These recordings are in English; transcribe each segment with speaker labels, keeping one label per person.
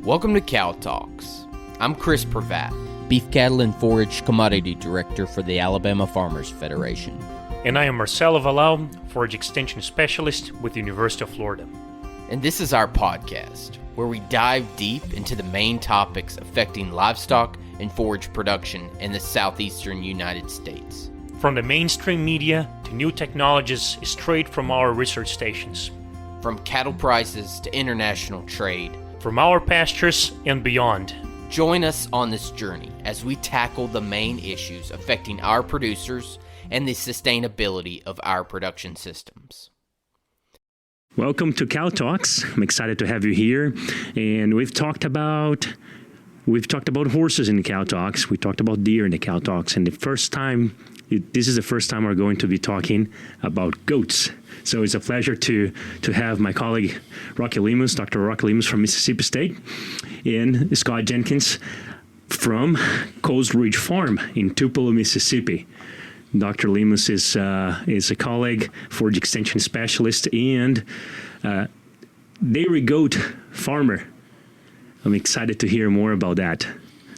Speaker 1: Welcome to Cow Talks. I'm Chris Prevatt,
Speaker 2: Beef Cattle and Forage Commodity Director for the Alabama Farmers Federation.
Speaker 3: And I am Marcelo Wallau, Forage Extension Specialist with the University of Florida.
Speaker 1: And this is our podcast, where we dive deep into the main topics affecting livestock and forage production in the southeastern United States.
Speaker 3: From the mainstream media to new technologies straight from our research stations.
Speaker 1: From cattle prices to international trade.
Speaker 3: From our pastures and beyond.
Speaker 1: Join us on this journey as we tackle the main issues affecting our producers and the sustainability of our production systems.
Speaker 4: Welcome to Cow Talks. I'm excited to have you here. And we've talked about horses in the Cow Talks. We talked about deer in the Cow Talks. And this is the first time we're going to be talking about goats. So it's a pleasure to have my colleague Lemus, Dr. Lemus from Mississippi State, and Scott Jenkins from Coast Ridge Farm in Tupelo, Mississippi. Dr. Lemus is a colleague, forage extension specialist, and dairy goat farmer. I'm excited to hear more about that.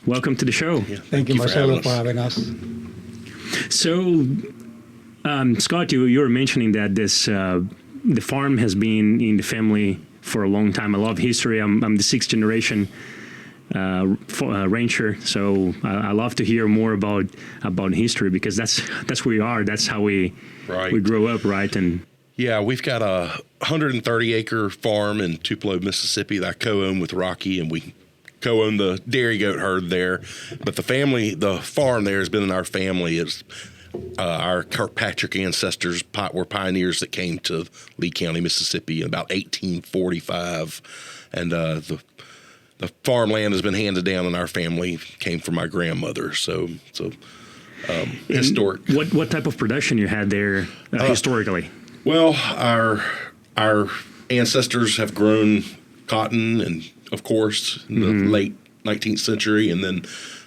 Speaker 4: Welcome to the show.
Speaker 5: Yeah, thank you, Marcelo, for having us.
Speaker 4: So, Scott, you were mentioning that the farm has been in the family for a long time. I love history. I'm the sixth generation rancher, so I love to hear more about history, because that's where we are. That's how we grow up, right? And
Speaker 5: yeah, we've got a 130-acre farm in Tupelo, Mississippi that I co-own with Rocky, and we co-own the dairy goat herd there. But the farm there has been in our family. It's our Kirkpatrick ancestors were pioneers that came to Lee County, Mississippi in about 1845, and the farmland has been handed down in our family. Came from my grandmother, so historic.
Speaker 4: What type of production you had there historically?
Speaker 5: Well, our ancestors have grown cotton, and of course in the late 19th century, and then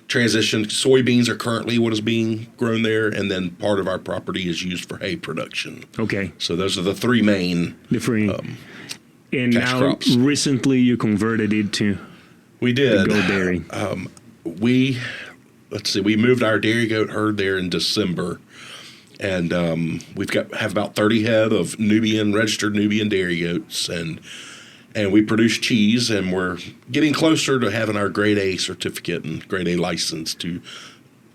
Speaker 5: transitioned. Soybeans are currently what is being grown there, and then part of our property is used for hay production. Okay. So those are the three main
Speaker 4: and
Speaker 5: cash
Speaker 4: now
Speaker 5: crops.
Speaker 4: Recently you converted it to
Speaker 5: goat
Speaker 4: dairy.
Speaker 5: We moved our dairy goat herd there in December, and have about 30 head of registered Nubian dairy goats, and we produce cheese, and we're getting closer to having our Grade A certificate and Grade A license to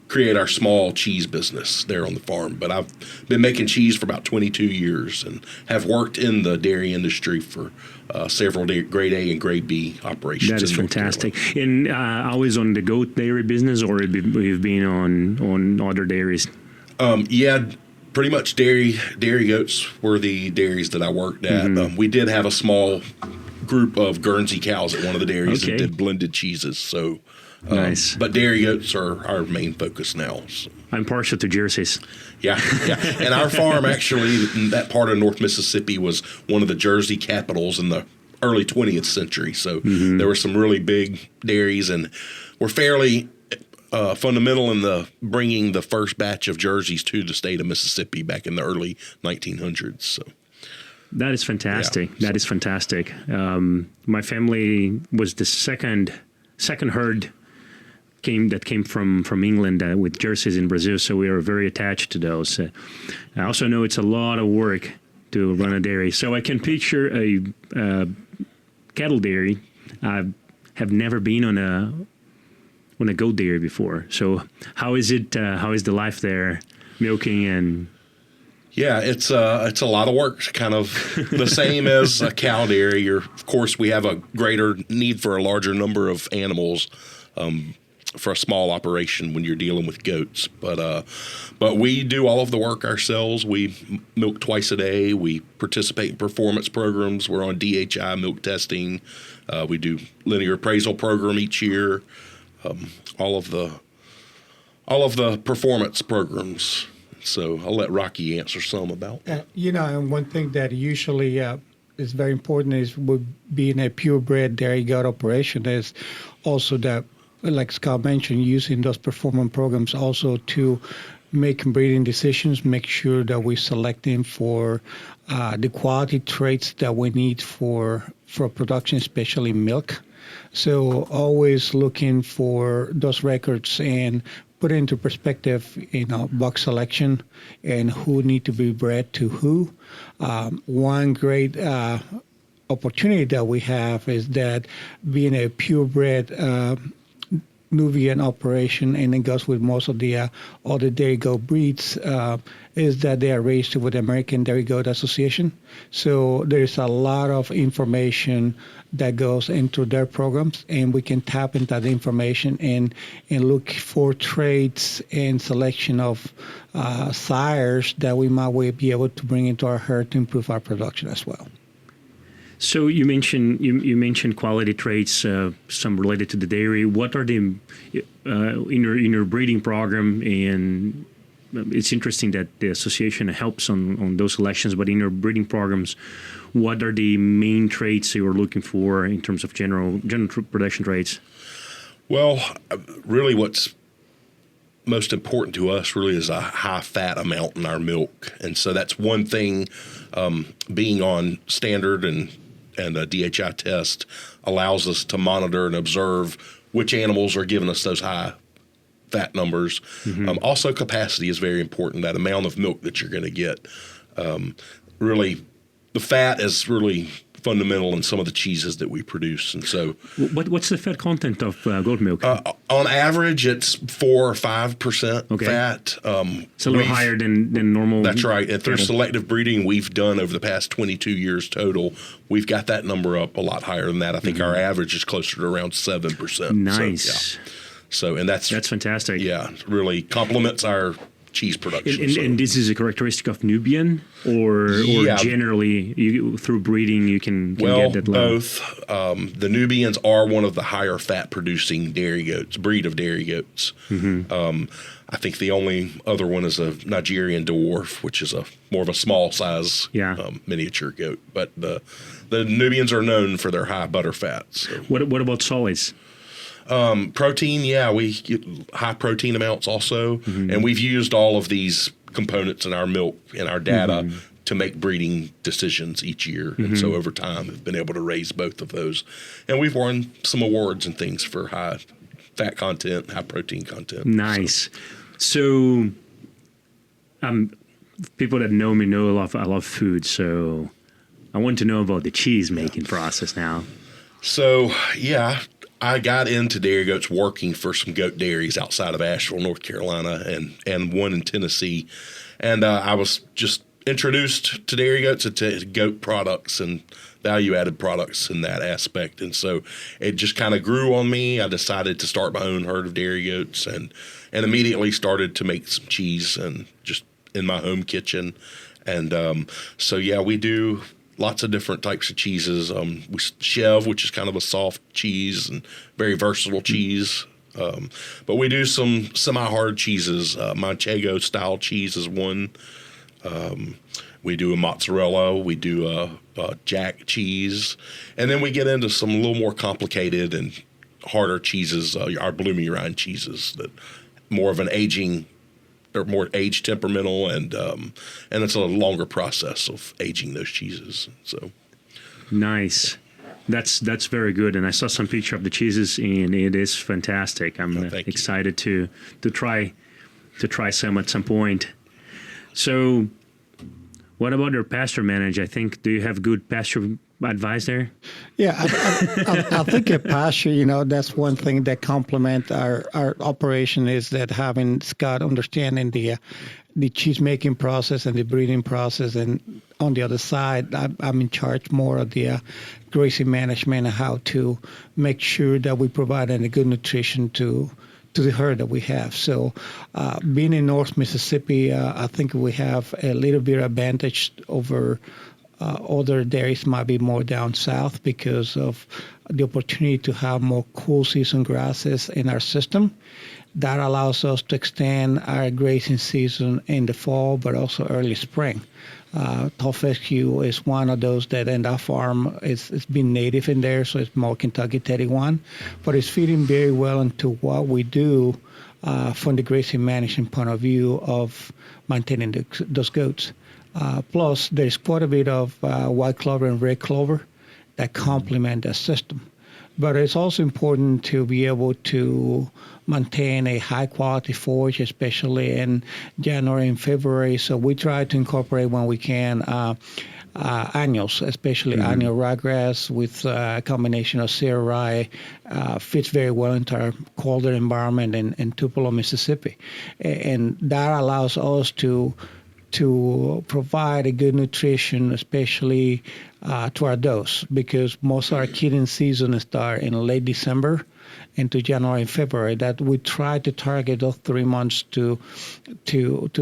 Speaker 5: create our small cheese business there on the farm. But I've been making cheese for about 22 years and have worked in the dairy industry for several Grade A and Grade B operations.
Speaker 4: That is fantastic. And always on the goat dairy business, or you've been on other dairies?
Speaker 5: Yeah, pretty much dairy goats were the dairies that I worked at. We did have a small group of Guernsey cows at one of the dairies that did blended cheeses. So nice. But dairy goats are our main focus now. So.
Speaker 4: I'm partial to Jerseys.
Speaker 5: Yeah. And our farm, actually, in that part of North Mississippi, was one of the Jersey capitals in the early 20th century. So there were some really big dairies, and we're fairly fundamental in bringing the first batch of jerseys to the state of Mississippi back in the early 1900s. So
Speaker 4: that is fantastic. Yeah. That is fantastic. My family was the second herd that came from England with jerseys in Brazil, so we are very attached to those. I also know it's a lot of work to run a dairy, so I can picture a cattle dairy. I have never been on a goat dairy before. So how is it? How is the life there, milking and?
Speaker 5: Yeah, it's a lot of work. Kind of the same as a cow dairy. Of course, we have a greater need for a larger number of animals for a small operation when you're dealing with goats. But we do all of the work ourselves. We milk twice a day. We participate in performance programs. We're on DHI milk testing. We do linear appraisal program each year. All of the performance programs. So I'll let Rocky answer some about that.
Speaker 6: And one thing that usually is very important is with being a purebred dairy goat operation is also that, like Scott mentioned, using those performance programs also to make breeding decisions, make sure that we select them for the quality traits that we need for production, especially milk. So always looking for those records and put into perspective, buck selection and who need to be bred to who. One great opportunity that we have is that being a purebred Nubian operation, and it goes with most of the other dairy goat breeds, is that they are raised with the American Dairy Goat Association. So there's a lot of information that goes into their programs, and we can tap into that information and look for traits and selection of sires that we might be able to bring into our herd to improve our production as well.
Speaker 4: So you mentioned quality traits, some related to the dairy. What are the in your breeding program? And it's interesting that the association helps on those selections. But in your breeding programs, what are the main traits you're looking for in terms of general production traits?
Speaker 5: Well, really, what's most important to us really is a high fat amount in our milk, and so that's one thing. Being on standard and a DHI test allows us to monitor and observe which animals are giving us those high fat numbers. Mm-hmm. Also, capacity is very important, that amount of milk that you're going to get. Really, the fat is really fundamental in some of the cheeses that we produce. And so,
Speaker 4: what's the fat content of goat milk?
Speaker 5: On average, it's 4 or 5% fat.
Speaker 4: It's a little higher than normal.
Speaker 5: That's right. And through selective breeding we've done over the past 22 years total, we've got that number up a lot higher than that. I think our average is closer to around 7%.
Speaker 4: Nice.
Speaker 5: So and that's
Speaker 4: fantastic.
Speaker 5: Yeah, really complements our cheese production.
Speaker 4: And this is a characteristic of Nubian, or generally through breeding you can get that level?
Speaker 5: Both. The Nubians are one of the higher fat producing breed of dairy goats. Mm-hmm. I think the only other one is a Nigerian dwarf, which is more of a small size miniature goat. But the Nubians are known for their high butter fats. So.
Speaker 4: What about solids?
Speaker 5: Protein, we get high protein amounts also, and we've used all of these components in our milk and our data to make breeding decisions each year. And so over time, we've been able to raise both of those, and we've won some awards and things for high fat content, high protein content.
Speaker 4: Nice. So, people that know me know I love food. So, I want to know about the cheese making process now.
Speaker 5: So, I got into dairy goats working for some goat dairies outside of Asheville, North Carolina, and one in Tennessee. And I was just introduced to dairy goats and to goat products and value-added products in that aspect. And so it just kind of grew on me. I decided to start my own herd of dairy goats and immediately started to make some cheese and just in my home kitchen. And we do lots of different types of cheeses. We Chev, which is kind of a soft cheese and very versatile cheese. But we do some semi-hard cheeses. Manchego style cheese is one. We do a mozzarella. We do a jack cheese. And then we get into some a little more complicated and harder cheeses, our bloomy rind cheeses that more of an aging. They're more age temperamental, and it's a longer process of aging those cheeses. So
Speaker 4: nice, that's very good. And I saw some picture of the cheeses, and it is fantastic. I'm excited to try some at some point. So, what about your pasture manage? I think, do you have good pasture advice there?
Speaker 6: Yeah, I think at pasture, that's one thing that complements our operation is that having Scott understanding the cheese making process and the breeding process, and on the other side, I'm in charge more of the grazing management and how to make sure that we provide any good nutrition to the herd that we have. So being in North Mississippi, I think we have a little bit of advantage over other dairies might be more down south because of the opportunity to have more cool season grasses in our system. That allows us to extend our grazing season in the fall, but also early spring. Tough SQ is one of those that in our farm it's been native in there, so it's more Kentucky 31, but it's fitting very well into what we do from the grazing management point of view of maintaining those goats. Plus, there's quite a bit of white clover and red clover that complement the system. But it's also important to be able to maintain a high quality forage, especially in January and February. So we try to incorporate when we can annuals, especially annual ryegrass with a combination of cereal rye, fits very well into our colder environment in Tupelo, Mississippi. And that allows us to provide a good nutrition, especially to our does, because most of our kidding season start in late December into January and February. That we try to target those 3 months to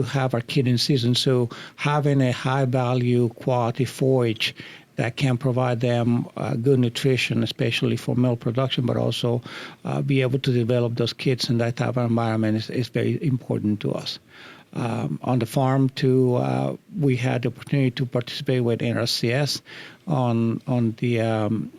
Speaker 6: have our kidding season. So having a high value quality forage that can provide them good nutrition, especially for milk production, but also be able to develop those kids in that type of environment is very important to us. On the farm, too, we had the opportunity to participate with NRCS on the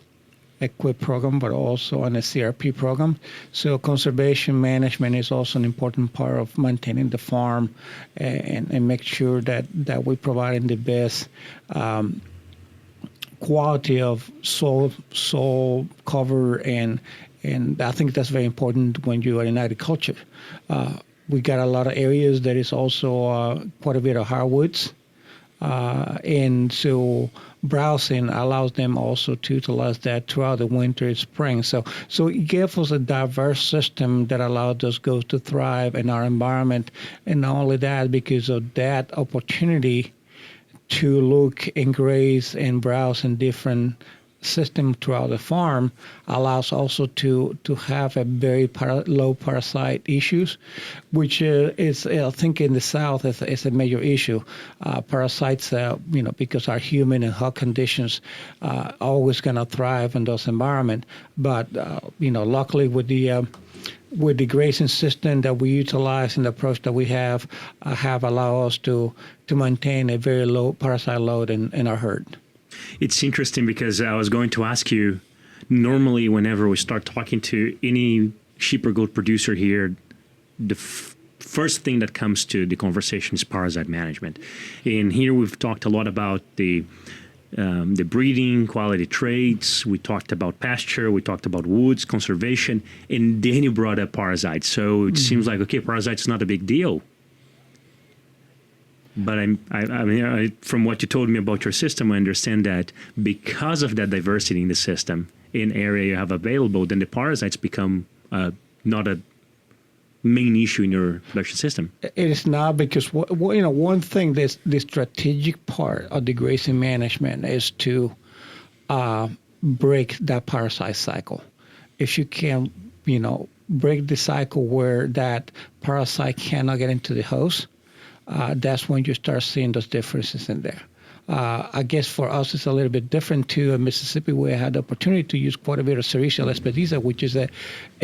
Speaker 6: EQUIP program, but also on the CRP program. So conservation management is also an important part of maintaining the farm and make sure that we're providing the best quality of soil cover, and I think that's very important when you are in agriculture. We got a lot of areas that is also quite a bit of hardwoods, and so browsing allows them also to utilize that throughout the winter and spring. So it gives us a diverse system that allows those goats to thrive in our environment, and not only that, because of that opportunity to look and graze and browse in different system throughout the farm allows also to have a very low parasite issues, which is I think in the South is a major issue. Parasites, because our humid and hot conditions always gonna thrive in those environments. But luckily with the grazing system that we utilize and the approach that we have allowed us to maintain a very low parasite load in our herd.
Speaker 4: It's interesting because I was going to ask you, normally whenever we start talking to any sheep or goat producer here, the first thing that comes to the conversation is parasite management. And here we've talked a lot about the breeding, quality traits, we talked about pasture, we talked about woods, conservation, and then you brought up parasites. So it seems like, okay, parasites not a big deal. But I mean, from what you told me about your system, I understand that because of that diversity in the system, in area you have available, then the parasites become not a main issue in your production system.
Speaker 6: It is not, because one thing that's the strategic part of the grazing management is to break that parasite cycle. If you can, break the cycle where that parasite cannot get into the host, that's when you start seeing those differences in there. I guess for us it's a little bit different too. In Mississippi, we had the opportunity to use quite a bit of Sericea lespedeza, which is a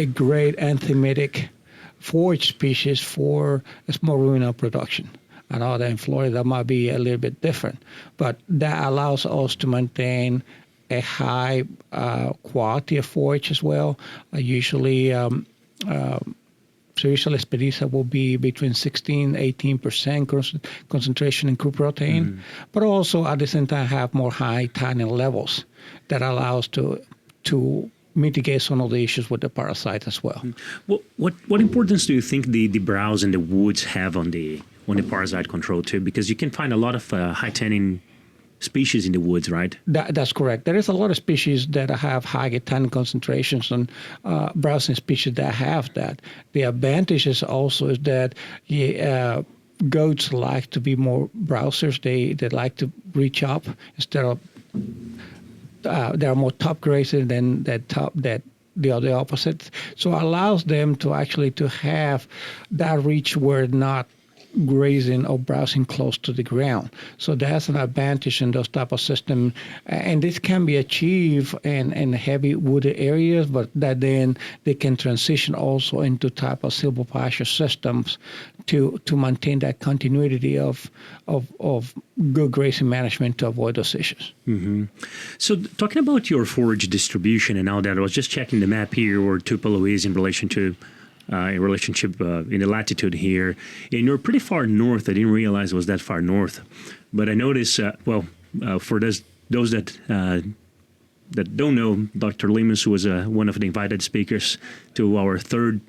Speaker 6: great anthemitic forage species for small ruminant production. I know that in Florida that might be a little bit different, but that allows us to maintain a high quality of forage as well. Usually Sericea lespedeza will be between 16-18% concentration in crude protein, but also at the same time have more high tannin levels that allows to mitigate some of the issues with the parasite as well.
Speaker 4: What importance do you think the browse and the woods have on the parasite control too? Because you can find a lot of high tannin species in the woods, right?
Speaker 6: That's correct. There is a lot of species that have high tannin concentrations, and browsing species that have that. The advantage is also is that goats like to be more browsers. They like to reach up instead of they are more top grazers than the other opposite. So it allows them to actually to have that reach where not grazing or browsing close to the ground. So that's an advantage in those type of systems. And this can be achieved in heavy wooded areas, but that then they can transition also into type of silvopasture systems to maintain that continuity of good grazing management to avoid those issues.
Speaker 4: Mm-hmm. So talking about your forage distribution and all that, I was just checking the map here where Tupelo is in relation to in the latitude here, and you're pretty far north. I didn't realize it was that far north, but I noticed. For those that that don't know, Dr. Lemus was one of the invited speakers to our third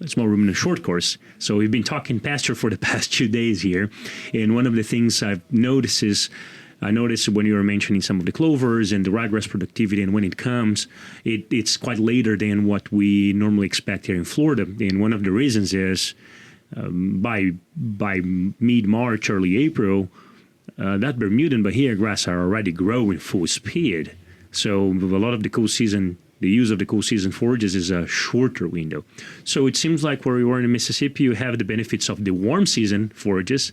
Speaker 4: small ruminant short course. So we've been talking pasture for the past 2 days here. And one of the things I noticed when you were mentioning some of the clovers and the ryegrass productivity, and when it comes, it's quite later than what we normally expect here in Florida. And one of the reasons is by mid-March, early April, that Bermudan Bahia grass are already growing full speed. So a lot of the the use of the cool season forages is a shorter window. So it seems like where we were in Mississippi, you have the benefits of the warm season forages,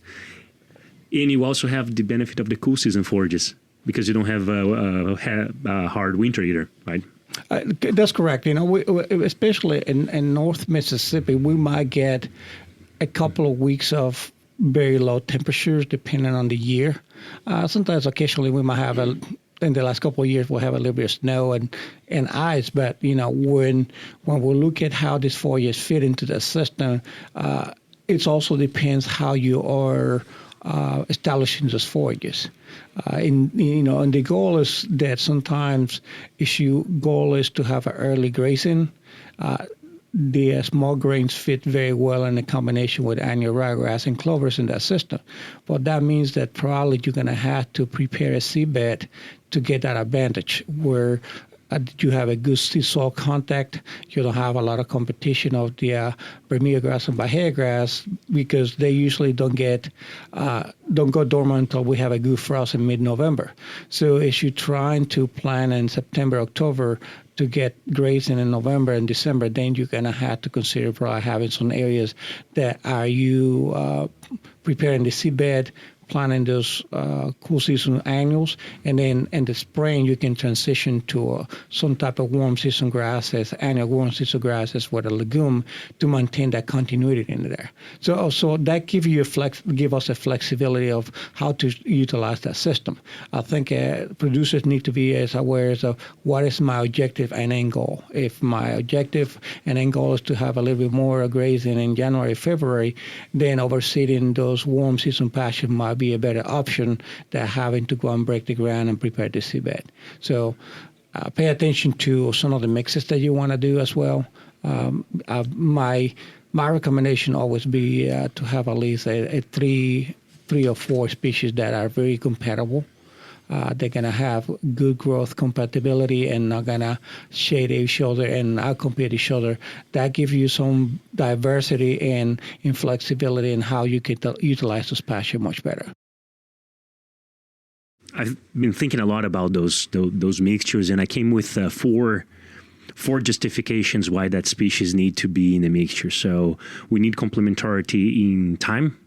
Speaker 4: and you also have the benefit of the cool season forages because you don't have a hard winter either, right?
Speaker 6: That's correct. We, especially in North Mississippi, we might get a couple of weeks of very low temperatures depending on the year. Sometimes occasionally we might have in the last couple of years we'll have a little bit of snow and ice, but when we look at how these forages fit into the system, it also depends how you are establishing those forages. And the goal is that sometimes goal is to have an early grazing. The small grains fit very well in a combination with annual ryegrass and clovers in that system. But that means that probably you're going to have to prepare a seedbed to get that advantage where you have a good soil contact. You don't have a lot of competition of the Bermuda grass and Bahia grass because they usually don't go dormant until we have a good frost in mid-November. So if you're trying to plant in September, October to get grazing in November and December, then you're going to have to consider probably having some areas that are you preparing the seedbed, planting those cool season annuals, and then in the spring you can transition to some type of warm season grasses, annual warm season grasses with a legume to maintain that continuity in there. So that give us a flexibility of how to utilize that system. I think producers need to be as aware of what is my objective and end goal. If my objective and end goal is to have a little bit more grazing in January, February, then overseeding those warm season pastures might be a better option than having to go and break the ground and prepare the seedbed. So pay attention to some of the mixes that you want to do as well. My recommendation always be to have at least a three or four species that are very compatible. They're going to have good growth compatibility and not going to shade each other and outcompete each other. That gives you some diversity and flexibility in how you can utilize those pastures much better.
Speaker 4: I've been thinking a lot about those mixtures, and I came with four justifications why that species need to be in the mixture. So we need complementarity in time,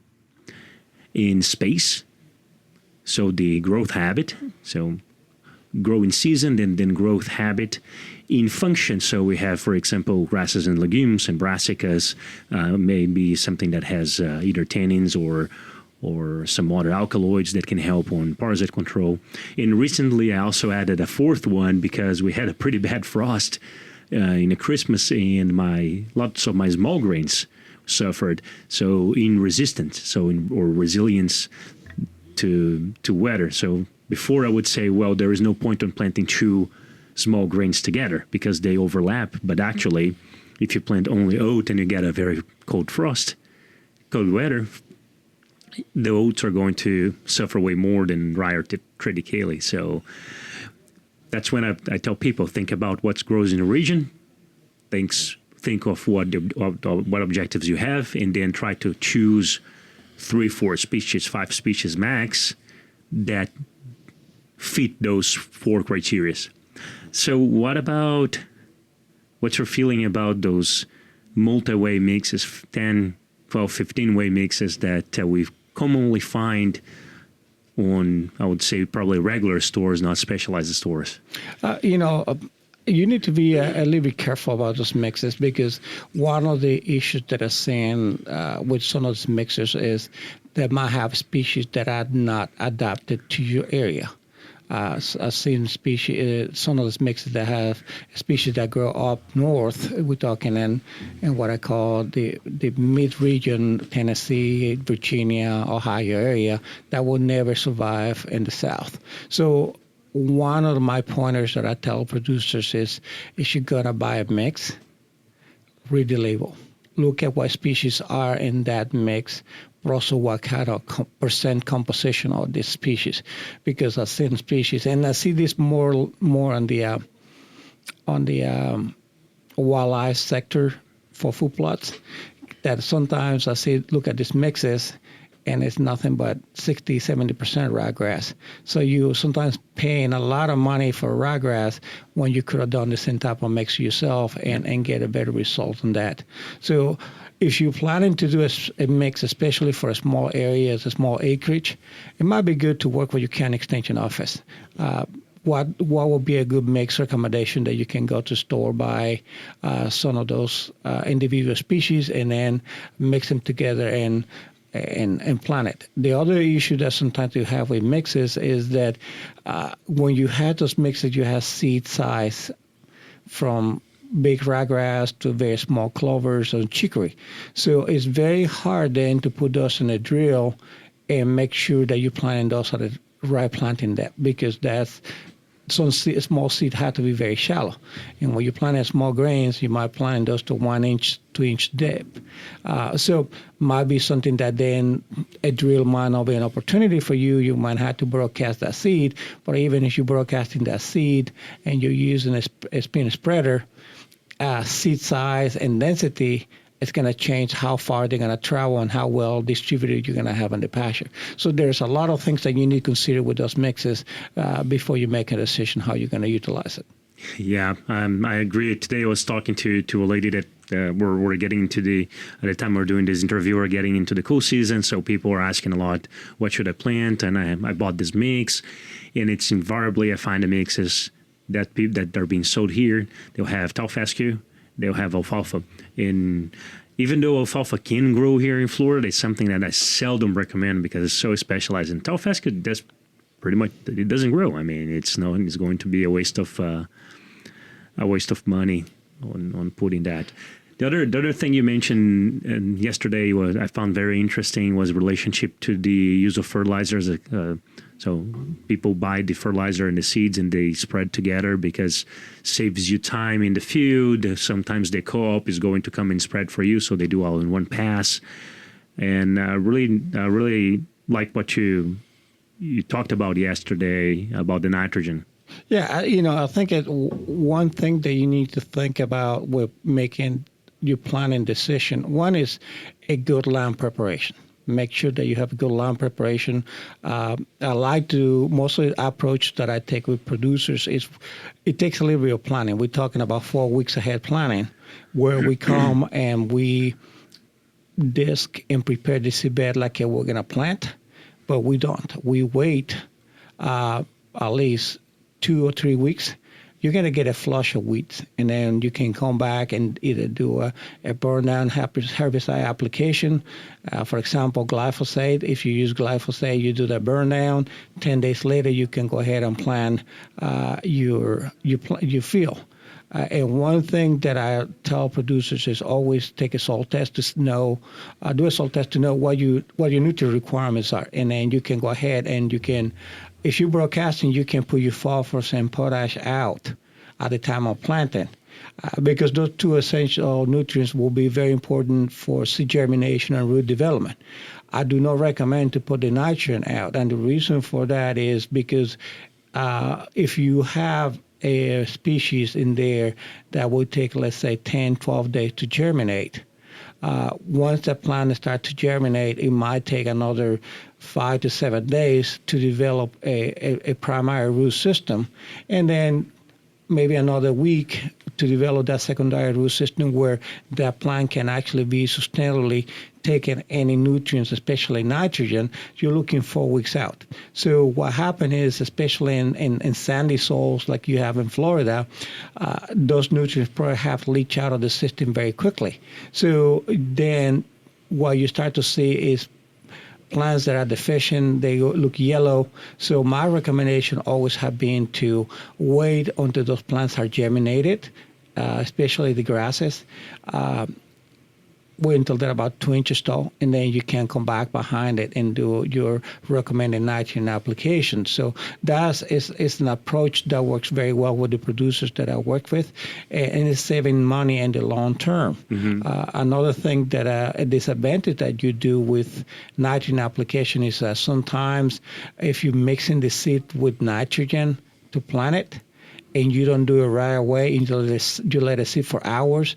Speaker 4: in space, so the growth habit, so growing season, then growth habit, in function. So we have, for example, grasses and legumes and brassicas, maybe something that has either tannins or some other alkaloids that can help on parasite control. And recently I also added a fourth one because we had a pretty bad frost in the Christmas, and lots of my small grains suffered. So in resistance, or resilience to weather. So before I would say, well, there is no point on planting two small grains together because they overlap. But actually, if you plant only oat and you get a very cold weather, the oats are going to suffer way more than rye or triticale. So that's when I tell people, think about what grows in the region, think of what objectives you have, and then try to choose 3, 4 species, 5 species max that fit those 4 criteria. So what's your feeling about those multi-way mixes, 10, 12, 15-way mixes that we commonly find on, I would say, probably regular stores, not specialized stores?
Speaker 6: You need to be a little bit careful about those mixes because one of the issues that I'm seeing with some of those mixers is they might have species that are not adapted to your area. I've seen some of those mixes that have species that grow up north. We're talking in what I call the mid-region, Tennessee, Virginia, Ohio area, that will never survive in the south. So one of my pointers that I tell producers is if you're going to buy a mix, read the label. Look at what species are in that mix, but also what kind of percent composition of this species. Because I've seen species, and I see this more on the walleye sector for food plots, that sometimes I say, look at these mixes, and it's nothing but 60, 70% ryegrass. So you sometimes paying a lot of money for ryegrass when you could have done the same type of mix yourself and get a better result than that. So if you're planning to do a mix, especially for a small areas, a small acreage, it might be good to work with your county extension office. What would be a good mix recommendation that you can go to store, buy some of those individual species, and then mix them together and plant it. The other issue that sometimes you have with mixes is that when you have those mixes, you have seed size from big ryegrass to very small clovers and chicory. So it's very hard then to put those in a drill and make sure that you're planting those at the right planting depth, because that's some small seed have to be very shallow. And when you're planting small grains, you might plant those to 1 inch, 2 inch depth. So might be something that then a drill might not be an opportunity for you. You might have to broadcast that seed, but even if you're broadcasting that seed and you're using a spin spreader, seed size and density, it's going to change how far they're going to travel and how well distributed you're going to have in the pasture. So there's a lot of things that you need to consider with those mixes before you make a decision how you're going to utilize it.
Speaker 4: Yeah, I agree. Today I was talking to a lady that we're getting into at the time we're doing this interview, we're getting into the cool season. So people are asking a lot, what should I plant? And I bought this mix, and it's invariably I find the mixes that are being sold here. They'll have tall fescue, they'll have alfalfa. And even though alfalfa can grow here in Florida, it's something that I seldom recommend because it's so specialized. And tall fescue, that's pretty much, it doesn't grow. I mean, it's going to be a waste of money on putting that. The other thing you mentioned yesterday was I found very interesting was relationship to the use of fertilizers. So people buy the fertilizer and the seeds and they spread together because saves you time in the field. Sometimes the co-op is going to come and spread for you, so they do all in one pass. And really like what you talked about yesterday about the nitrogen.
Speaker 6: Yeah, I think one thing that you need to think about with making your planning decision, one is a good land preparation. Make sure that you have a good land preparation. I like to, mostly the approach that I take with producers is it takes a little bit of planning. We're talking about 4 weeks ahead planning, where we come and we disc and prepare the seedbed like we're going to plant, but we don't. We wait at least 2 or 3 weeks. You're going to get a flush of weeds, and then you can come back and either do a burn down herbicide application. For example, glyphosate. If you use glyphosate, you do the burn down. 10 days later, you can go ahead and plant your field. And one thing that I tell producers is always take a soil test to know, do a soil test to know what your nutrient requirements are, and then you can go ahead and you can. If you're broadcasting, you can put your phosphorus and potash out at the time of planting because those two essential nutrients will be very important for seed germination and root development. I do not recommend to put the nitrogen out, and the reason for that is because if you have a species in there that will take, let's say, 10, 12 days to germinate, once the plant starts to germinate, it might take another 5 to 7 days to develop a primary root system, and then maybe another week to develop that secondary root system where that plant can actually be sustainably taking any nutrients, especially nitrogen. You're looking 4 weeks out. So what happened is, especially in sandy soils like you have in Florida, those nutrients probably have to leach out of the system very quickly. So then what you start to see is plants that are deficient, they look yellow. So my recommendation always have been to wait until those plants are germinated, especially the grasses. wait until they're about 2 inches tall, and then you can come back behind it and do your recommended nitrogen application. So that is an approach that works very well with the producers that I work with, and it's saving money in the long term. Another thing that a disadvantage that you do with nitrogen application is sometimes if you're mixing the seed with nitrogen to plant it, and you don't do it right away, you let it sit for hours,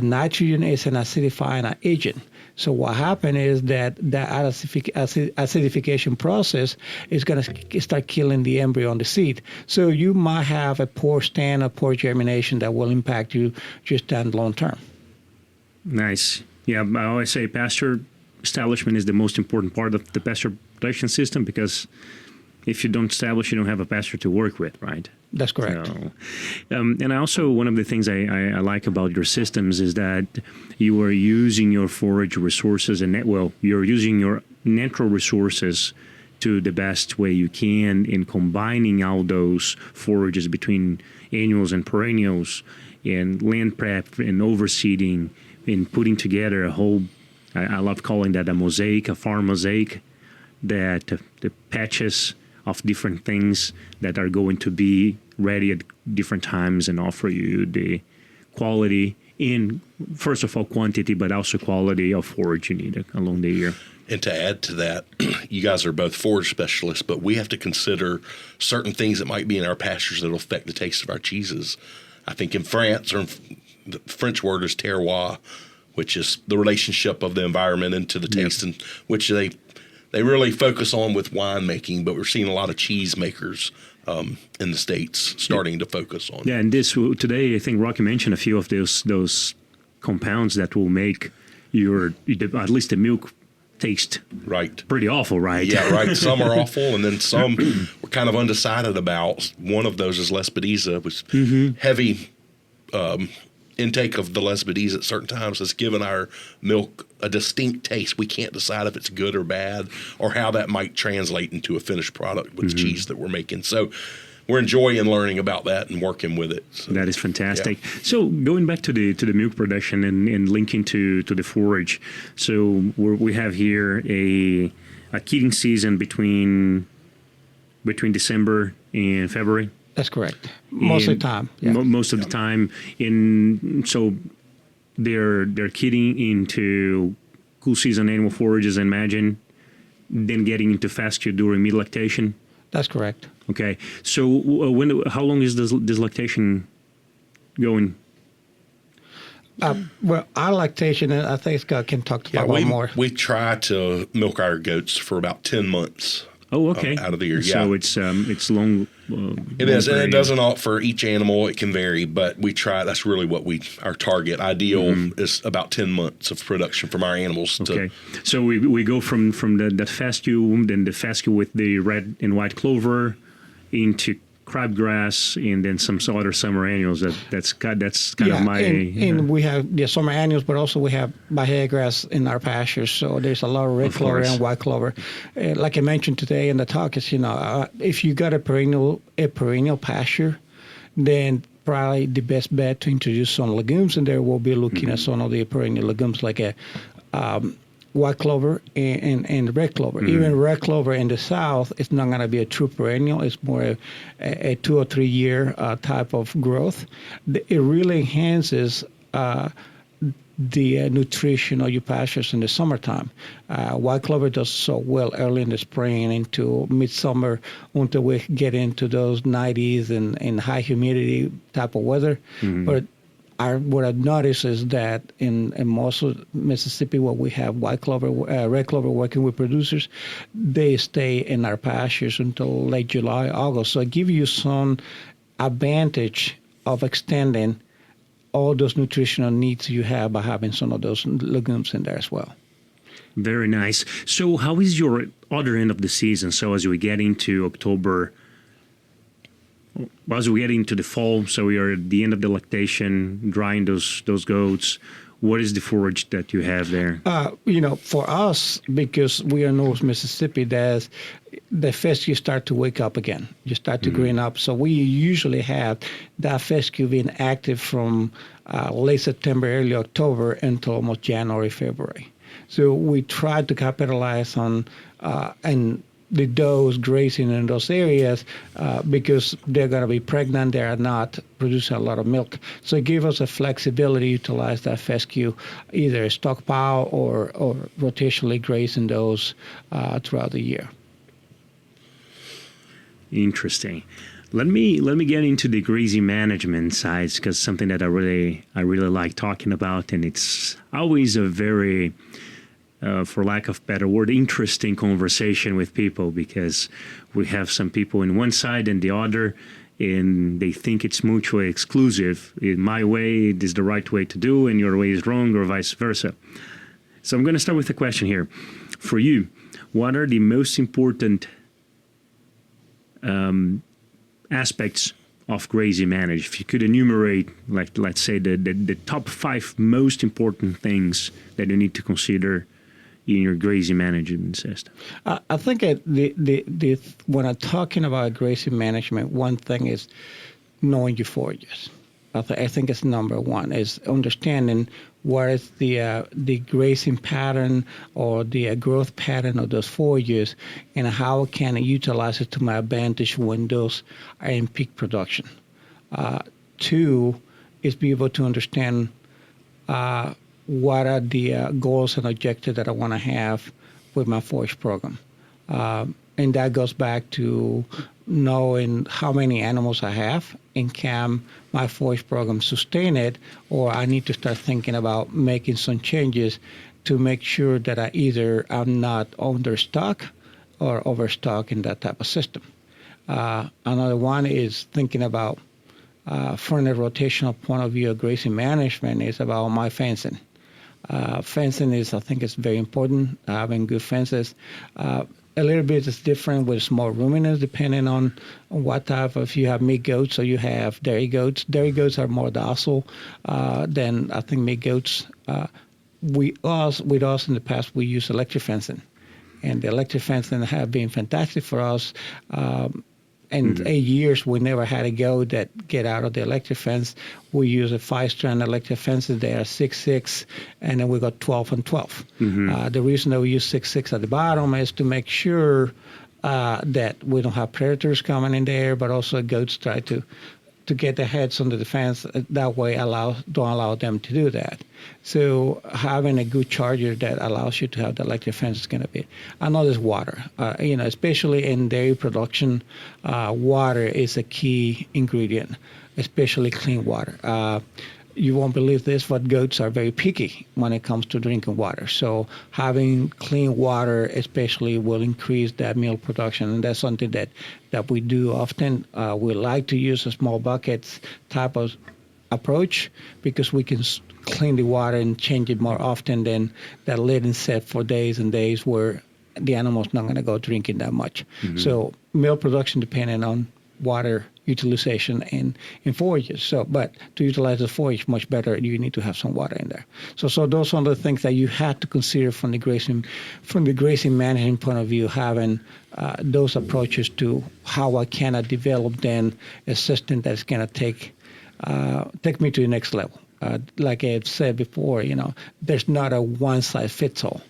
Speaker 6: nitrogen is an acidifying agent. So what happens is that acidification process is going to start killing the embryo on the seed. So you might have a poor stand or poor germination that will impact you just down long term.
Speaker 4: Nice. Yeah, I always say pasture establishment is the most important part of the pasture production system, because if you don't establish, you don't have a pasture to work with, right?
Speaker 6: That's correct.
Speaker 4: So, and also one of the things I like about your systems is that you are using your forage resources you're using your natural resources to the best way you can in combining all those forages between annuals and perennials and land prep and overseeding and putting together a whole, I love calling that a mosaic, a farm mosaic, that the patches of different things that are going to be ready at different times and offer you the quality in, first of all, quantity, but also quality of forage you need along the year.
Speaker 5: And to add to that, you guys are both forage specialists, but we have to consider certain things that might be in our pastures that will affect the taste of our cheeses. I think in France, or the French word is terroir, which is the relationship of the environment into the taste, and which they really focus on with winemaking, but we're seeing a lot of cheese makers in the States starting to focus on.
Speaker 4: Yeah, and today, I think Rocky mentioned a few of those compounds that will make at least the milk taste pretty awful, right?
Speaker 5: Yeah, right. Some are awful, and then some we're kind of undecided about. One of those is Lespedeza, which heavy intake of the Lespedeza at certain times has given our milk a distinct taste. We can't decide if it's good or bad, or how that might translate into a finished product with the cheese that we're making. So we're enjoying learning about that and working with it. So,
Speaker 4: that is fantastic. Yeah. So going back to the milk production and linking to the forage. So we have here a keating season between December and February.
Speaker 6: That's correct. Most of the time. Yeah.
Speaker 4: Most of the time. So they're keating into cool season annual forages, I imagine, then getting into fascia during mid lactation.
Speaker 6: That's correct.
Speaker 4: Okay. So how long is this lactation going?
Speaker 6: Well, our lactation, I think Scott can talk about more.
Speaker 5: We try to milk our goats for about 10 months.
Speaker 4: Oh, okay.
Speaker 5: Out of the year,
Speaker 4: So it's long.
Speaker 5: It is, and it doesn't for each animal. It can vary, but we try. That's really what our target ideal is, about 10 months of production from our animals.
Speaker 4: Okay, so we go from that fascia, then the fascia with the red and white clover, into crabgrass, and then some other summer annuals. That's kind of my.
Speaker 6: And we have summer annuals, but also we have bahia grass in our pastures. So there's a lot of red clover and white clover. Like I mentioned today in the talk, is if you got a perennial pasture, then probably the best bet to introduce some legumes in there will be looking at some of the perennial legumes like a white clover and red clover. Even red clover in the south, it's not going to be a true perennial. It's more a 2 or 3 year type of growth. It really enhances the nutrition of your pastures in the summertime. White clover does so well early in the spring and into midsummer until we get into those 90s and high humidity type of weather. But what I've noticed is that in most of Mississippi, where we have white clover, red clover working with producers, they stay in our pastures until late July, August. So it gives you some advantage of extending all those nutritional needs you have by having some of those legumes in there as well.
Speaker 4: Very nice. So how is your other end of the season? So as we get into October, as we get into the fall, so we are at the end of the lactation, drying those goats. What is the forage that you have there?
Speaker 6: For us, because we are North Mississippi, there's the fescue start to wake up again. You start to green up. So we usually have that fescue being active from late September, early October until almost January, February. So we try to capitalize on and the does grazing in those areas because they're going to be pregnant. They are not producing a lot of milk. So it gives us a flexibility to utilize that fescue, either stockpile or rotationally grazing those throughout the year.
Speaker 4: Interesting. Let me get into the grazing management sides, because something that I really like talking about, and it's always a very for lack of better word, interesting conversation with people, because we have some people in one side and the other, and they think it's mutually exclusive. In my way, it is the right way to do, and your way is wrong, or vice versa. So I'm going to start with a question here. For you, what are the most important aspects of grazing management? If you could enumerate, like, let's say, the top 5 most important things that you need to consider in your grazing management system.
Speaker 6: I think when I'm talking about grazing management, one thing is knowing your forages. I think it's number one, is understanding what is the grazing pattern or the growth pattern of those forages, and how can I utilize it to my advantage when those are in peak production. 2 is be able to understand what are the goals and objectives that I want to have with my forage program. And that goes back to knowing how many animals I have, and can my forage program sustain it, or I need to start thinking about making some changes to make sure that I'm not understock or overstock in that type of system. Another one is thinking about, from a rotational point of view of grazing management, is about my fencing. Fencing I think it's very important, having good fences. A little bit is different with small ruminants, depending on what type of, if you have meat goats or you have dairy goats. Dairy goats are more docile than, I think, meat goats. With us in the past, we use electric fencing. And the electric fencing have been fantastic for us. And 8 years, we never had a goat that get out of the electric fence. We use a 5-strand electric fences. They are 6-6, and then we got 12 and 12. The reason that we use 6-6 at the bottom is to make sure that we don't have predators coming in there, but also goats try to get their heads under the fence. That way, don't allow them to do that. So having a good charger that allows you to have the electric fence is going to be. Another is water. Especially in dairy production, water is a key ingredient, especially clean water. You won't believe this, but goats are very picky when it comes to drinking water. So having clean water especially will increase that milk production, and that's something that we do often. We like to use a small buckets type of approach, because we can clean the water and change it more often than that lid and set for days and days where the animal's not going to go drinking that much. So milk production depending on water utilization in forages. So, but to utilize the forage much better, you need to have some water in there. So those are the things that you have to consider from the grazing management point of view, having those approaches to how I can develop then a system that's going to take me to the next level. Like I've said before, there's not a one-size-fits-all,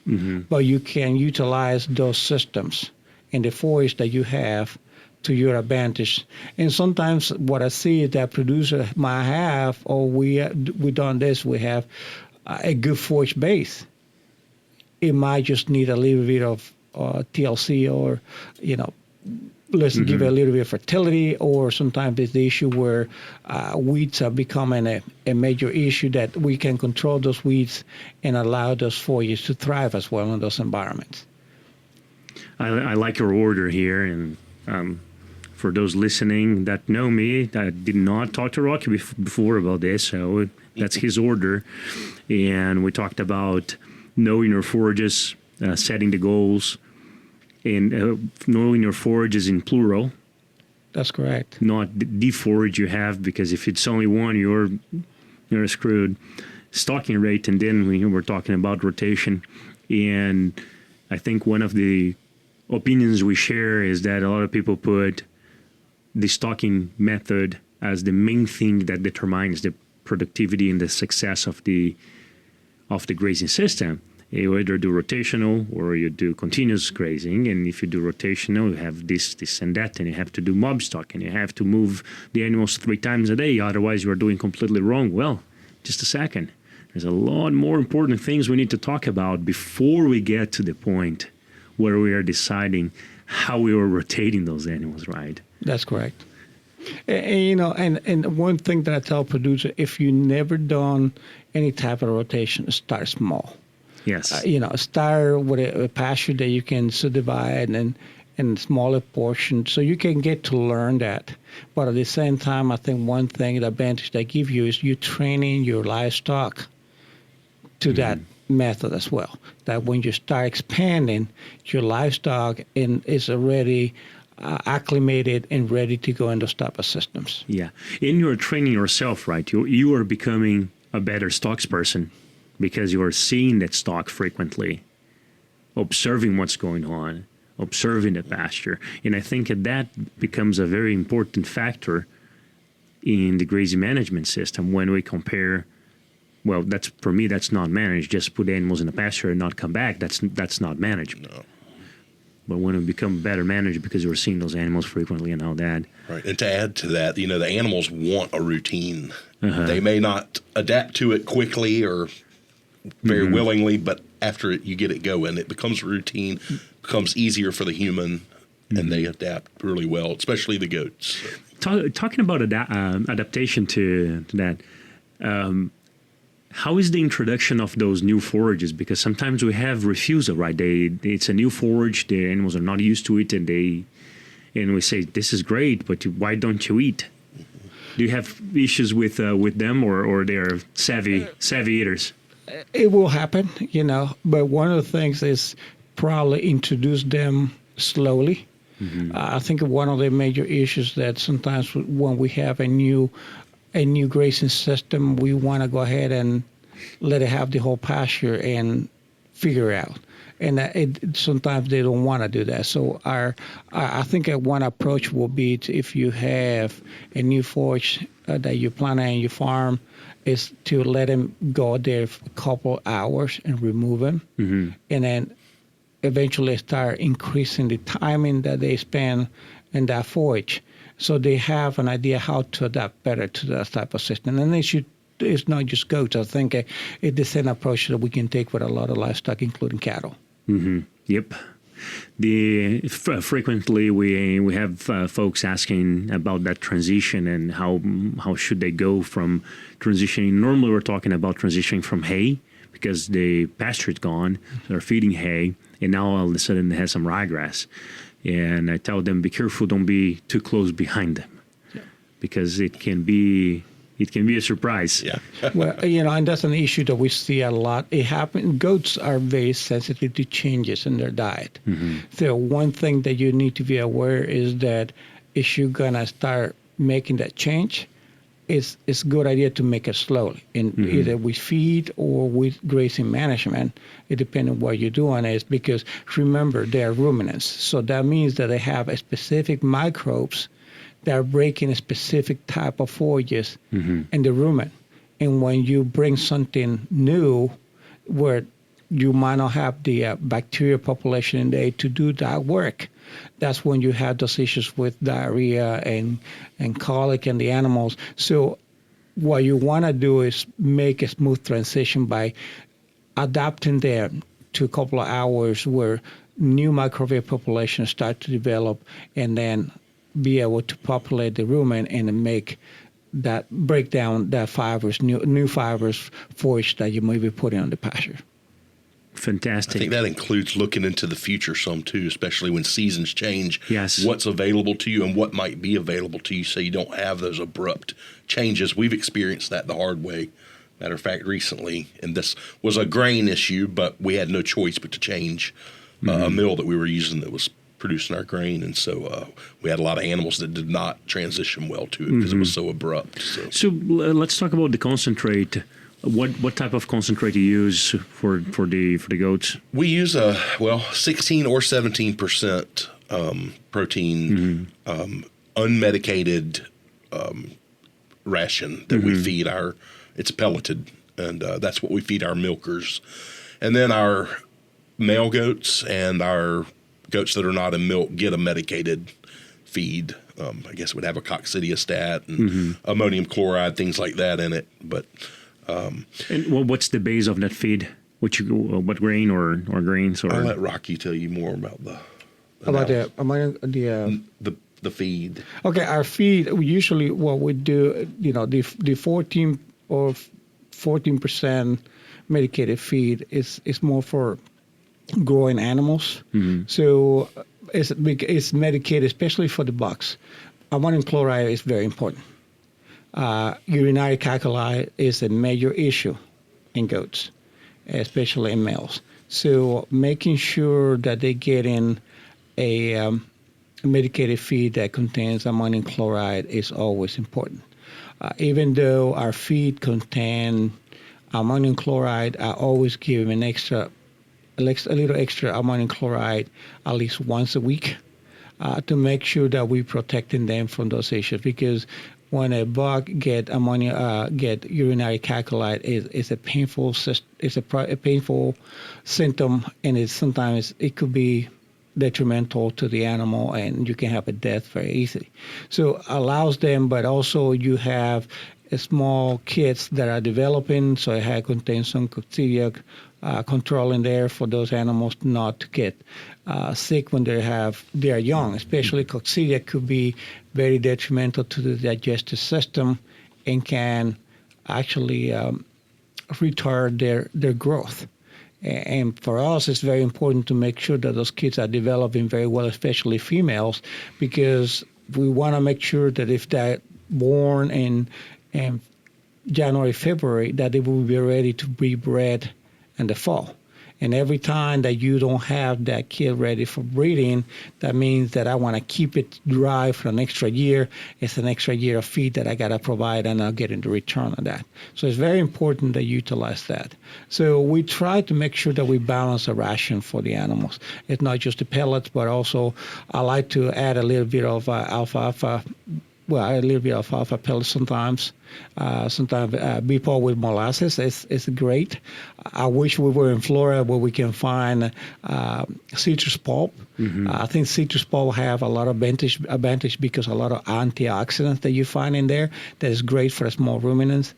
Speaker 6: but you can utilize those systems in the forage that you have to your advantage. And sometimes what I see is that producer might have, we done this, we have a good forage base. It might just need a little bit of TLC, or, let's give it a little bit of fertility, or sometimes it's the issue where weeds are becoming a major issue, that we can control those weeds and allow those forages to thrive as well in those environments.
Speaker 4: I like your order here, and for those listening that know me, I did not talk to Rocky before about this, so that's his order. And we talked about knowing your forages, setting the goals, and knowing your forages in plural.
Speaker 6: That's correct.
Speaker 4: Not the forage you have, because if it's only one, you're screwed. stocking rate, and then we were talking about rotation. And I think one of the opinions we share is that a lot of people put the stocking method as the main thing that determines the productivity and the success of the grazing system. You either do rotational or you do continuous grazing, and if you do rotational, you have this, and that, and you have to do mob stock, and you have to move the animals 3 times a day, otherwise you are doing completely wrong. Well, just a second. There's a lot more important things we need to talk about before we get to the point where we are deciding how we are rotating those animals, right?
Speaker 6: That's correct. And one thing that I tell producers, if you never done any type of rotation, start small.
Speaker 4: Yes.
Speaker 6: Start with a pasture that you can subdivide and in smaller portions, so you can get to learn that. But at the same time, I think one thing, the advantage they give you is you training your livestock to that method as well. That when you start expanding, your livestock is already acclimated and ready to go in those type of systems.
Speaker 4: Yeah. And you're training yourself, right? You are becoming a better stocks person because you are seeing that stock frequently, observing what's going on, observing the pasture. And I think that becomes a very important factor in the grazing management system when we compare. Well, for me, that's not managed. Just put animals in the pasture and not come back. That's not managed.
Speaker 5: No.
Speaker 4: But when we become better managed because we're seeing those animals frequently and all that.
Speaker 5: Right. And to add to that, the animals want a routine. They may not adapt to it quickly or very willingly, but after you get it going, it becomes a routine, becomes easier for the human, and they adapt really well, especially the goats.
Speaker 4: Talking about adaptation to that, how is the introduction of those new forages? Because sometimes we have refusal, right? It's a new forage, the animals are not used to it, and we say, this is great, but why don't you eat? Do you have issues with them, or they're savvy eaters?
Speaker 6: It will happen, but one of the things is probably introduce them slowly. I think one of the major issues that sometimes when we have a new grazing system, we want to go ahead and let it have the whole pasture and figure out. And sometimes they don't want to do that. So I think one approach will be if you have a new forage that you plant in your farm, is to let them go there for a couple hours and remove them, and then eventually start increasing the timing that they spend in that forage, so they have an idea how to adapt better to that type of system. And it's not just goats. I think it's the same approach that we can take with a lot of livestock, including cattle.
Speaker 4: Yep. Frequently we have folks asking about that transition and how should they go from transitioning. Normally we're talking about transitioning from hay because the pasture is gone, they're feeding hay, and now all of a sudden they have some ryegrass. And I tell them, be careful, don't be too close behind them, because it can be a surprise.
Speaker 5: Yeah.
Speaker 6: Well, and that's an issue that we see a lot. It happens. Goats are very sensitive to changes in their diet. So one thing that you need to be aware is that if you're gonna start making that change, it's a good idea to make it slowly. And either with feed or with grazing management, it depends on what you're doing. Is because remember they are ruminants, so that means that they have a specific microbes that are breaking a specific type of forages in the rumen. And when you bring something new where you might not have the bacteria population in there to do that work, that's when you have those issues with diarrhea and colic in the animals. So what you want to do is make a smooth transition by adapting them to a couple of hours where new microbial populations start to develop, and then be able to populate the rumen and break down that fibers, new fibers forage that you may be putting on the pasture.
Speaker 4: Fantastic.
Speaker 5: I think that includes looking into the future some too, especially when seasons change.
Speaker 4: Yes.
Speaker 5: What's available to you and what might be available to you, so you don't have those abrupt changes. We've experienced that the hard way. Matter of fact, recently, and this was a grain issue, but we had no choice but to change a mill that we were using that was producing our grain, and so we had a lot of animals that did not transition well to it because it was so abrupt. So
Speaker 4: let's talk about the concentrate. What type of concentrate you use for the goats?
Speaker 5: We use 16 or 17% protein, unmedicated ration that we feed it's pelleted, and that's what we feed our milkers. And then our male goats and our goats that are not in milk get a medicated feed. I guess it would have a coccidiostat and ammonium chloride, things like that in it. But
Speaker 4: and what's the base of that feed? What grain or grains? Or
Speaker 5: I'll let Rocky tell you more about the feed.
Speaker 6: Okay, our feed, usually what we do, the 14 or 14% medicated feed is more for growing animals. So it's medicated, especially for the bucks. Ammonium chloride is very important. Urinary calculi is a major issue in goats, especially in males. So making sure that they get in a medicated feed that contains ammonium chloride is always important. Even though our feed contain ammonium chloride, I always give them a little extra ammonium chloride at least once a week to make sure that we're protecting them from those issues. Because when a buck get urinary calculi, it's a painful symptom, and sometimes it could be detrimental to the animal, and you can have a death very easily. So allows them, but also you have small kids that are developing, so it contains some coccidia control in there for those animals not to get sick when they are young. Especially coccidia could be very detrimental to the digestive system and can actually retard their growth. And for us, it's very important to make sure that those kids are developing very well, especially females, because we want to make sure that if they're born in January, February, that they will be ready to be bred in the fall. And every time that you don't have that kid ready for breeding, that means that I want to keep it dry for an extra year. It's an extra year of feed that I got to provide, and I'll get into return on that. So it's very important to utilize that. So we try to make sure that we balance a ration for the animals. It's not just the pellets, but also I like to add a little bit of alfalfa. Well, a little bit of alfalfa pellets sometimes. Sometimes beef oil with molasses is great. I wish we were in Florida where we can find citrus pulp. I think citrus pulp have a lot of advantage because a lot of antioxidants that you find in there that is great for small ruminants.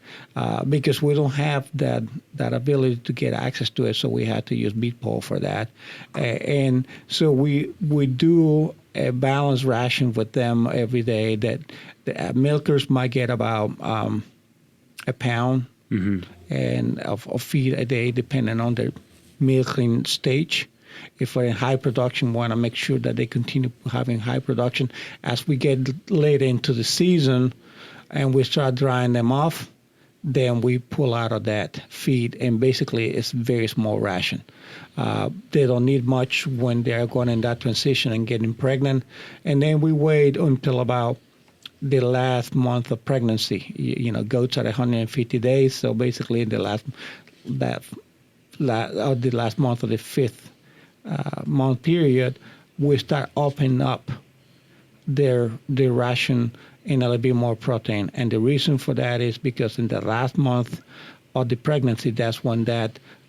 Speaker 6: Because we don't have that ability to get access to it, so we had to use beef pulp for that. And so we do a balanced ration with them every day. That the milkers might get about a pound and of feed a day, depending on their milking stage. If we're in high production, we want to make sure that they continue having high production. As we get later into the season and we start drying them off, then we pull out of that feed, and basically it's very small ration. They don't need much when they're going in that transition and getting pregnant. And then we wait until about the last month of pregnancy. Goats are 150 days, so basically in the last month of the fifth month period, we start opening up their ration and a little bit more protein. And the reason for that is because in the last month of the pregnancy, that's when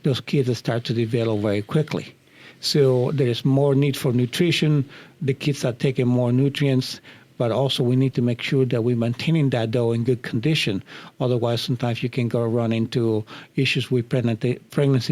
Speaker 6: those kids start to develop very quickly. So there's more need for nutrition. The kids are taking more nutrients, but also we need to make sure that we're maintaining that dough in good condition. Otherwise, sometimes you can run into issues with pregnancy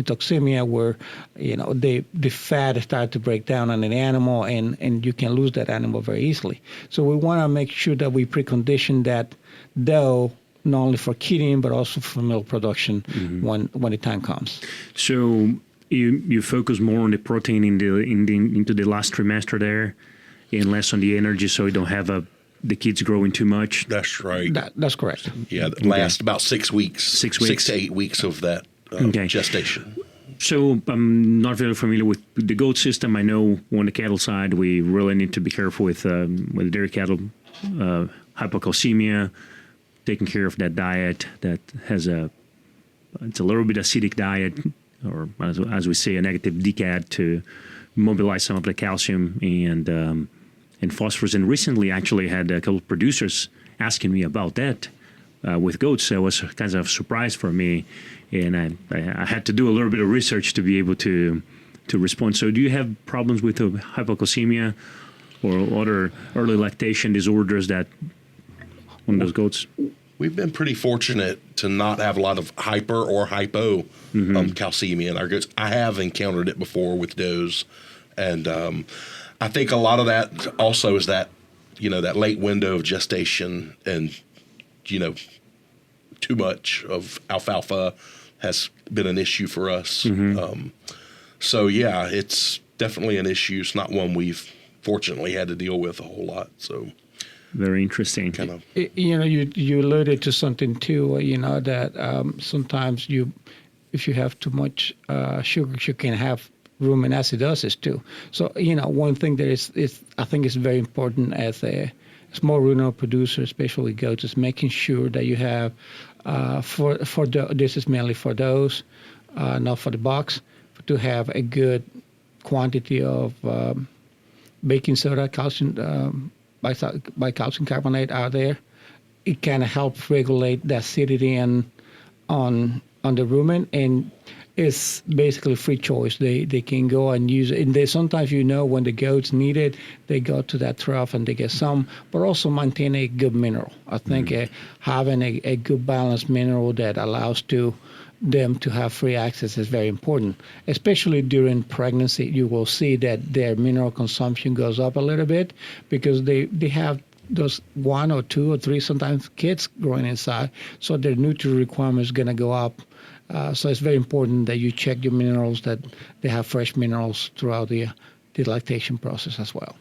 Speaker 6: toxemia, where the fat start to break down on an animal, and you can lose that animal very easily. So we want to make sure that we precondition that dough not only for kidding but also for milk production when the time comes.
Speaker 4: So you focus more on the protein into the last trimester there, and less on the energy, so you don't have the kids growing too much.
Speaker 5: That's right.
Speaker 6: That's correct.
Speaker 5: Yeah, it lasts about 6 weeks. 6 weeks. 6 to 8 weeks of that gestation.
Speaker 4: So I'm not very familiar with the goat system. I know on the cattle side, we really need to be careful with dairy cattle, hypocalcemia, taking care of that diet that has a it's a little bit acidic diet, or as we say, a negative decad to mobilize some of the calcium and phosphorus. And recently, actually, had a couple of producers asking me about that with goats. So it was kind of a surprise for me, and I had to do a little bit of research to be able to respond. So do you have problems with hypocalcemia or other early lactation disorders that on those goats?
Speaker 5: We've been pretty fortunate to not have a lot of hyper or hypo calcemia in our goats. I have encountered it before with does, and I think a lot of that also is that, that late window of gestation, and, too much of alfalfa has been an issue for us. So, yeah, it's definitely an issue. It's not one we've fortunately had to deal with a whole lot. So,
Speaker 4: very interesting.
Speaker 5: Kind of.
Speaker 6: You alluded to something too. That sometimes if you have too much sugar, you can have rumen acidosis too. So one thing that is I think is very important as a small ruminant producer, especially goats, is making sure that you have this is mainly for those, not for the box, to have a good quantity of baking soda, calcium, by calcium carbonate out there. It kind of helps regulate the acidity on the rumen, and it's basically free choice. They can go and use it, and they sometimes when the goats need it, they go to that trough and they get some, but also maintain a good mineral. I think having a good balanced mineral that allows them to have free access is very important, especially during pregnancy. You will see that their mineral consumption goes up a little bit because they have those 1 or 2 or 3 sometimes kids growing inside, so their nutrient requirement is going to go up. So it's very important that you check your minerals, that they have fresh minerals throughout the lactation process as well.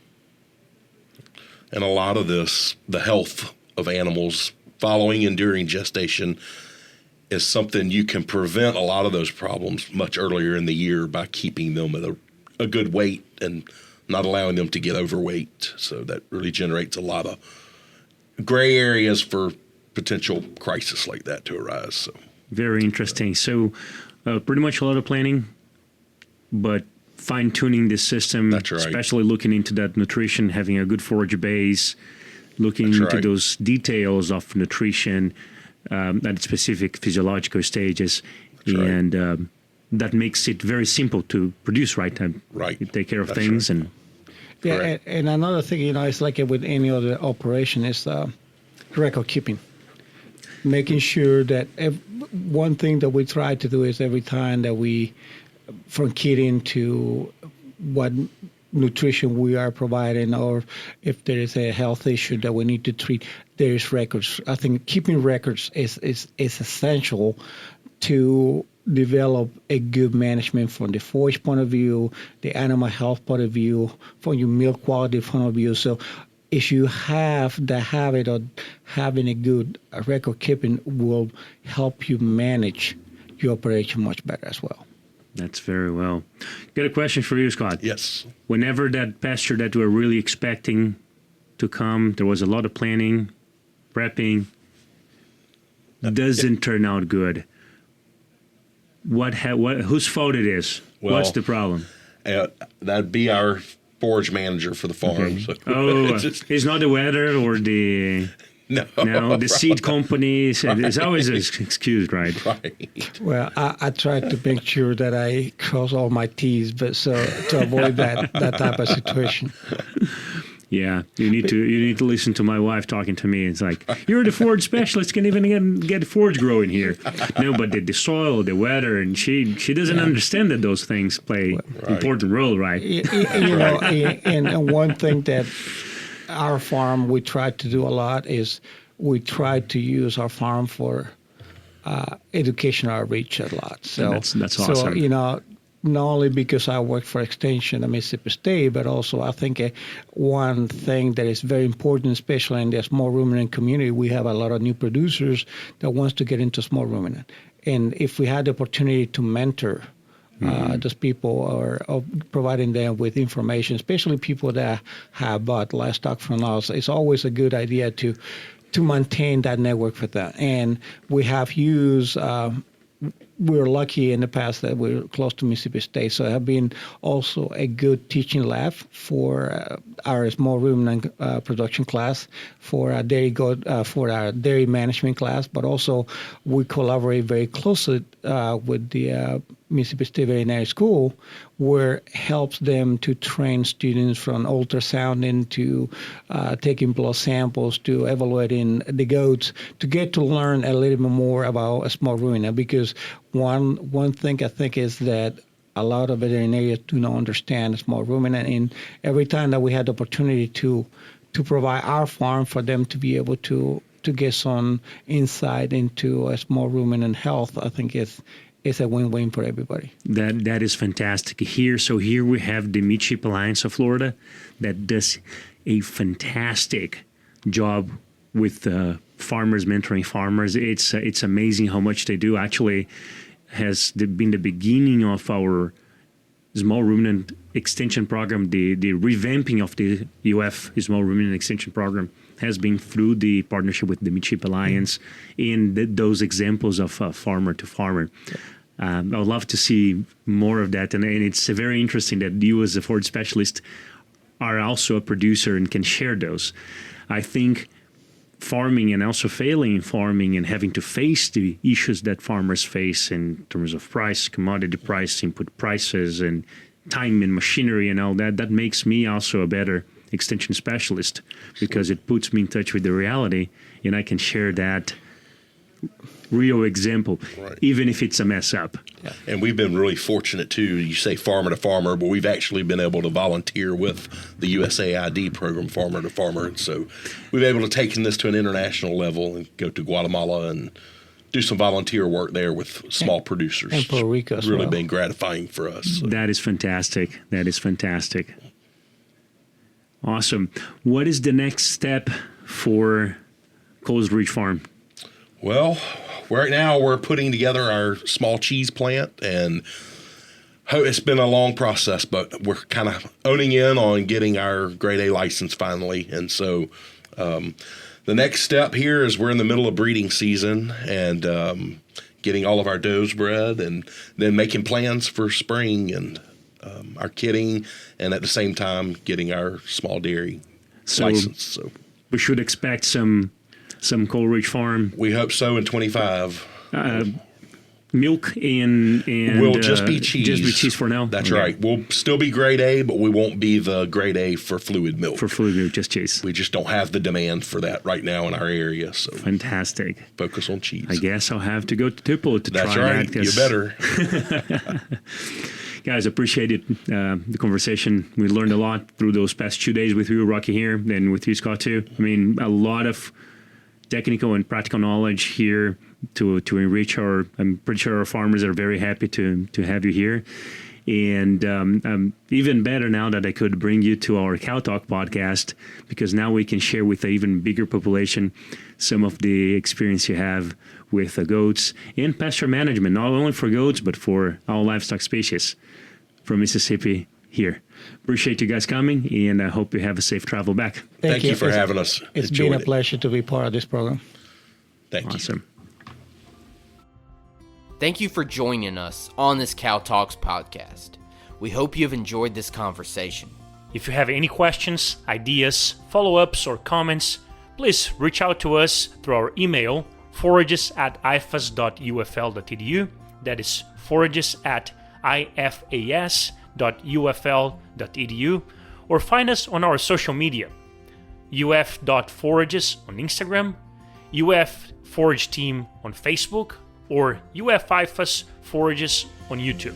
Speaker 5: And a lot of this, the health of animals following and during gestation, is something you can prevent a lot of those problems much earlier in the year by keeping them at a good weight and not allowing them to get overweight. So that really generates a lot of gray areas for potential crisis like that to arise. So
Speaker 4: very interesting. So pretty much a lot of planning, but fine-tuning the system,
Speaker 5: that's right.
Speaker 4: Especially looking into that nutrition, having a good forage base, looking
Speaker 5: that's
Speaker 4: into
Speaker 5: right.
Speaker 4: those details of nutrition, at specific physiological stages,
Speaker 5: that's
Speaker 4: and that makes it very simple to produce. Right,
Speaker 5: right.
Speaker 4: You take care of
Speaker 5: that's
Speaker 4: things,
Speaker 5: right.
Speaker 4: and
Speaker 6: and another thing, it's like with any other operation, is record keeping. Making sure that one thing that we try to do is every time that we, from kidding to what nutrition we are providing, or if there is a health issue that we need to treat, there is records. I think keeping records is essential to develop a good management from the forage point of view, the animal health point of view, from your milk quality point of view. So if you have the habit of having a good record keeping, will help you manage your operation much better as well.
Speaker 4: that's very well. Got a question for you, Scott.
Speaker 5: Yes.
Speaker 4: Whenever that pasture that we're really expecting to come, there was a lot of planning, prepping, doesn't turn out good. Whose fault it is?
Speaker 5: Well,
Speaker 4: what's the problem?
Speaker 5: That'd be our forage manager for the farm.
Speaker 4: Okay.
Speaker 5: So
Speaker 4: Oh, it's not the weather or the
Speaker 5: no,
Speaker 4: the seed companies. It's always an excuse, right?
Speaker 5: right.
Speaker 6: Well, I try to make sure that I cross all my T's, but so to avoid that type of situation.
Speaker 4: Yeah, you need to listen to my wife talking to me. It's like, you're the forage specialist, can even get forage growing here. No, but the soil, the weather, and she doesn't understand that those things play important role, right?
Speaker 6: And one thing that our farm we try to do a lot is we try to use our farm for educational outreach a lot. So
Speaker 4: that's awesome.
Speaker 6: So not only because I work for Extension at Mississippi State, but also I think one thing that is very important, especially in the small ruminant community, we have a lot of new producers that wants to get into small ruminant. And if we had the opportunity to mentor those people or providing them with information, especially people that have bought livestock from us, it's always a good idea to maintain that network for them. And we have used we're lucky in the past that we're close to Mississippi State, so it have been also a good teaching lab for our small ruminant production class, for our for our dairy management class, but also we collaborate very closely with the Mississippi State Veterinary School, where it helps them to train students from ultrasounding to taking blood samples to evaluating the goats to get to learn a little bit more about a small ruminant. Because one thing I think is that a lot of veterinarians do not understand small ruminant, and every time that we had the opportunity to provide our farm for them to be able to get some insight into a small ruminant health, I think it's a win-win for everybody.
Speaker 4: That is fantastic. Here we have the Meat Sheep Alliance of Florida that does a fantastic job with farmers, mentoring farmers. It's amazing how much they do. Actually, has been the beginning of our small ruminant extension program. The revamping of the UF small ruminant extension program has been through the partnership with the Meat Sheep Alliance and those examples of farmer to farmer. I would love to see more of that, and it's very interesting that you as a forage specialist are also a producer and can share those. I think farming and also failing in farming and having to face the issues that farmers face in terms of price, commodity price, input prices, and time and machinery and all that makes me also a better extension specialist, because it puts me in touch with the reality and I can share that real example,
Speaker 5: right,
Speaker 4: even if it's a mess up.
Speaker 5: Yeah. And we've been really fortunate too. You say farmer to farmer, but we've actually been able to volunteer with the USAID program, farmer to farmer. And so we've been able to take this to an international level and go to Guatemala and do some volunteer work there with small producers.
Speaker 6: And Puerto Rico as
Speaker 5: It's really
Speaker 6: well.
Speaker 5: been gratifying for us. So.
Speaker 4: That is fantastic. That is fantastic. Awesome. What is the next step for Coles Ridge Farm?
Speaker 5: Well, right now we're putting together our small cheese plant, and it's been a long process, but we're kind of owning in on getting our grade A license finally. And so the next step here is we're in the middle of breeding season and getting all of our does bred, and then making plans for spring and our kidding, and at the same time getting our small dairy license. So
Speaker 4: we should expect some Coles Ridge Farm.
Speaker 5: We hope so in 25.
Speaker 4: Milk and
Speaker 5: will just be cheese.
Speaker 4: Just be cheese for now.
Speaker 5: That's right. We'll still be grade A, but we won't be the grade A for fluid milk.
Speaker 4: For fluid milk, just cheese.
Speaker 5: We just don't have the demand for that right now in our area. So
Speaker 4: fantastic.
Speaker 5: Focus on cheese.
Speaker 4: I guess I'll have to go to Tupelo to
Speaker 5: That's
Speaker 4: try
Speaker 5: right.
Speaker 4: that.
Speaker 5: You better.
Speaker 4: Guys, appreciated the conversation. We learned a lot through those past 2 days with you, Rocky, here, and with you, Scott, too. I mean, a lot of technical and practical knowledge here to enrich I'm pretty sure our farmers are very happy to have you here. And even better now that I could bring you to our Cow Talk podcast, because now we can share with an even bigger population some of the experience you have with goats and pasture management, not only for goats, but for all livestock species from Mississippi here. Appreciate you guys coming, and I hope you have a safe travel back.
Speaker 5: Thank you for having us.
Speaker 6: It's been a pleasure to be part of this program.
Speaker 5: Thank you.
Speaker 4: Awesome.
Speaker 1: Thank you for joining us on this Cow Talks podcast. We hope you have enjoyed this conversation.
Speaker 3: If you have any questions, ideas, follow-ups, or comments, please reach out to us through our email, forages@ifas.ufl.edu. That is forages@ifas.ufl.edu, or find us on our social media, uf.forages on Instagram, UF Forage Team on Facebook, or UF IFAS Forages on YouTube.